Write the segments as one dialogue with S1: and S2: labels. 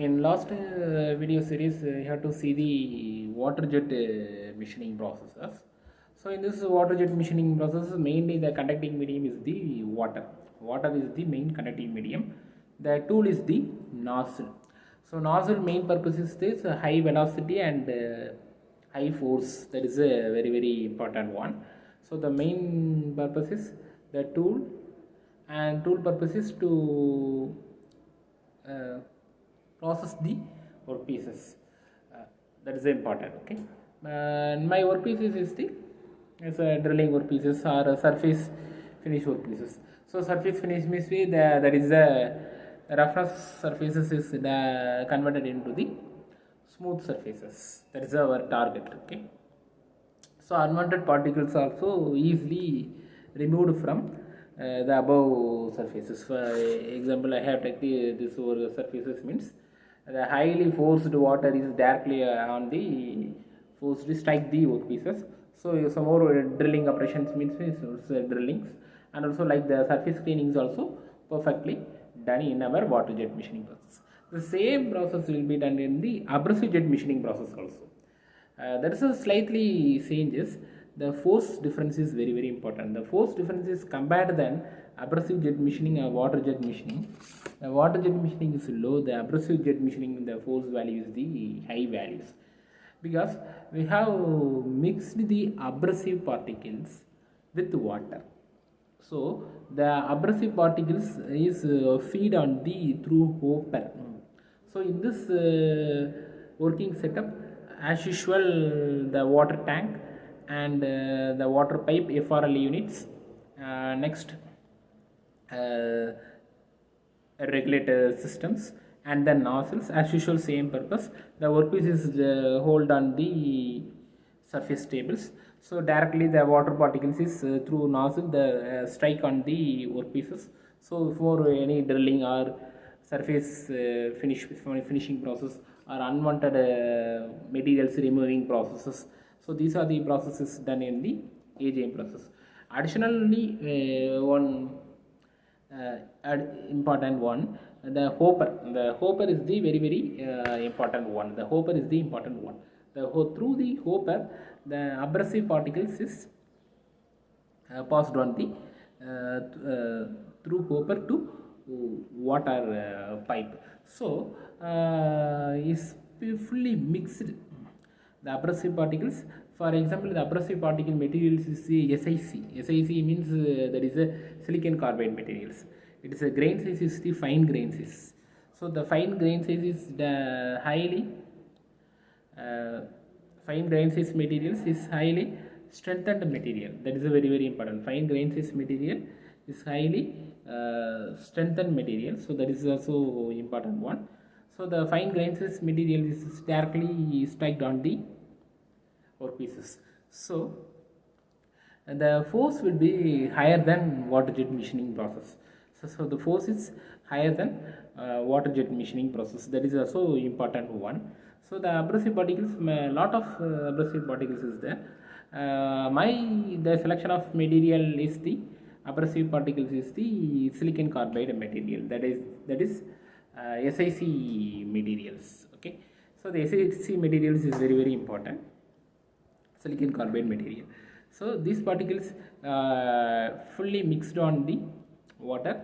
S1: In last video series, you have to see the water jet machining processes. So in this water jet machining process, mainly the conducting medium is the water. Water is the main conducting medium. The tool is the nozzle. So nozzle main purpose is this high velocity and high force. That is a very important one. So the main purpose is the tool, and tool purpose is to process the workpieces. That is important. Okay, and my workpieces is the drilling workpieces or surface finish workpieces. So surface finish means that is the roughness surfaces is converted into the smooth surfaces. That is our target. Okay, so unwanted particles also easily removed from the above surfaces. For example, I have taken this over surfaces means the highly forced water is directly on the forced to strike the workpieces. So some more drilling operations means drillings, and also like the surface cleaning is also perfectly done in our water jet machining process. The same process will be done in the abrasive jet machining process also. There is a slightly changes. The force difference is very important. The force difference is compared than abrasive jet machining or water jet machining. The water jet machining is low. The abrasive jet machining, the force value is the high values, because we have mixed the abrasive particles with water. So the abrasive particles is feed on the through hopper. So in this working setup, as usual, the water tank and the water pipe FRL units, next regulator systems, and then nozzles, as usual same purpose. The workpiece is hold on the surface tables, so directly the water particles is through nozzle the strike on the workpieces. So for any drilling or surface finishing process or unwanted materials removing processes, so these are the processes done in the AJM process. Additionally, one important one, the hopper is the very important one. The hopper is the important one. Through the hopper, the abrasive particles is passed on the through hopper to water pipe. So is fully mixed the abrasive particles. For example, the abrasive particle materials is the SiC. SiC means that is a silicon carbide materials. It is a grain size is the fine grain size. So the fine grain size is the highly fine grain size materials is highly strengthened material. That is a very important. Fine grain size material is highly strengthened material. So that is also important one. So the fine grain size material is directly struck on the workpieces. So the force will be higher than water jet machining process. So the force is higher than water jet machining process. That is also important one. So the abrasive particles, lot of abrasive particles is there. The selection of material is the abrasive particles is the silicon carbide material. That is SiC materials. Okay. So the SiC materials is very important. Silicon carbide material. So these particles fully mixed on the water.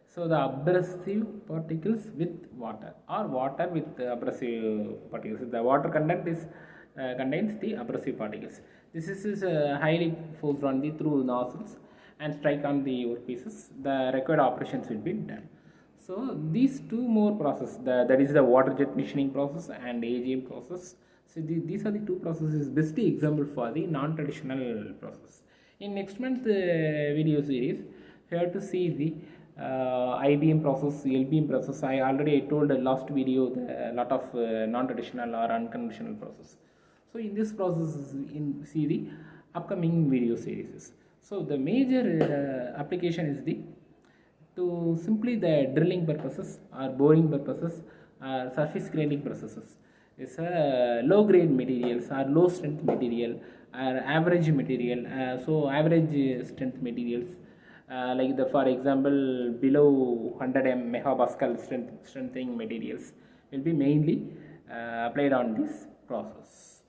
S1: So the abrasive particles with water or water with abrasive particles. The water content is contains the abrasive particles. This is highly forced on the through nozzles and strike on the workpieces. The required operations will be done. So these two more processes, that is the water jet machining process and AGM process. So these are the two processes, best example for the non-traditional process. In next month video series, you have to see the IBM process, LBM process. I already told the last video the lot of non-traditional or unconventional process. So in this process, see the upcoming video series. So the major application is the to simply the drilling purposes or boring purposes or surface grinding processes. Is low grade materials or low strength material or average material. So average strength materials for example below 100 megapascal strengthening materials will be mainly applied on this process.